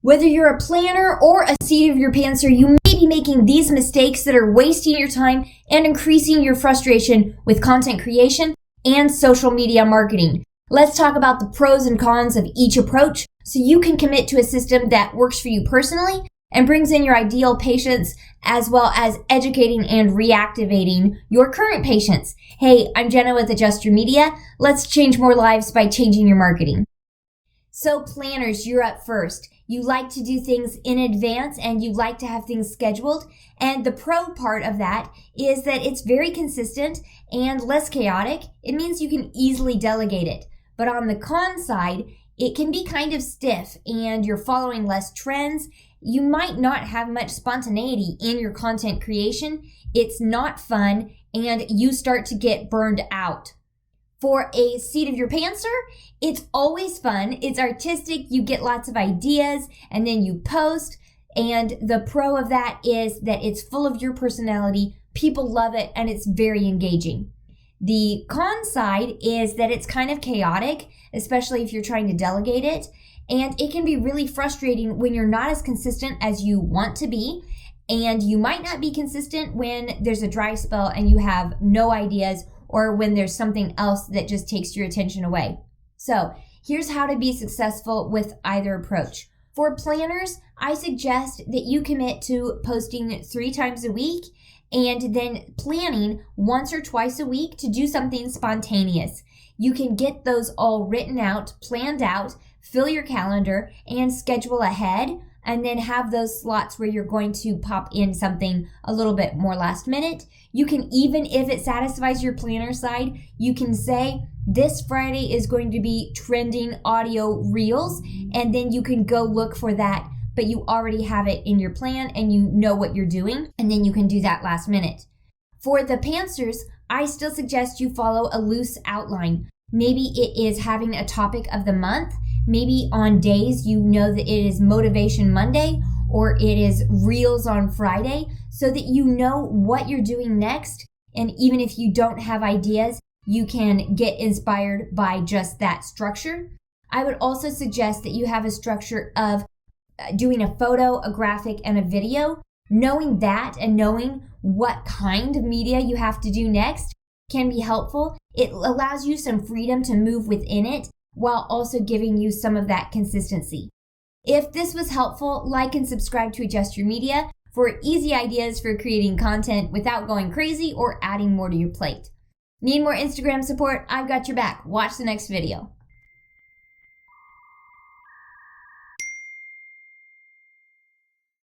Whether you're a planner or a seat of your pantser, you may be making these mistakes that are wasting your time and increasing your frustration with content creation and social media marketing. Let's talk about the pros and cons of each approach so you can commit to a system that works for you personally and brings in your ideal patients, as well as educating and reactivating your current patients. Hey, I'm Jenna with Adjust Your Media. Let's change more lives by changing your marketing. So planners, you're up first. You like to do things in advance and you like to have things scheduled. And the pro part of that is that it's very consistent and less chaotic. It means you can easily delegate it. But on the con side, it can be kind of stiff and you're following less trends. You might not have much spontaneity in your content creation. It's not fun and you start to get burned out. For a seat of your pantser, it's always fun. It's artistic. You get lots of ideas and then you post. And the pro of that is that it's full of your personality. People love it and it's very engaging. The con side is that it's kind of chaotic, especially if you're trying to delegate it. And it can be really frustrating when you're not as consistent as you want to be. And you might not be consistent when there's a dry spell and you have no ideas, or when there's something else that just takes your attention away. So here's how to be successful with either approach. For planners, I suggest that you commit to posting 3 times a week and then planning once or twice a week to do something spontaneous. You can get those all written out, planned out, fill your calendar, and schedule ahead, and then have those slots where you're going to pop in something a little bit more last minute. You can, even if it satisfies your planner side, you can say, this Friday is going to be trending audio reels, and then you can go look for that, but you already have it in your plan and you know what you're doing, and then you can do that last minute. For the pantsers, I still suggest you follow a loose outline. Maybe it is having a topic of the month. Maybe on days you know that it is Motivation Monday or it is Reels on Friday, so that you know what you're doing next. And even if you don't have ideas, you can get inspired by just that structure. I would also suggest that you have a structure of doing a photo, a graphic, and a video. Knowing that and knowing what kind of media you have to do next can be helpful. It allows you some freedom to move within it while also giving you some of that consistency. If this was helpful, like and subscribe to Adjust Your Media for easy ideas for creating content without going crazy or adding more to your plate. Need more Instagram support? I've got your back. Watch the next video.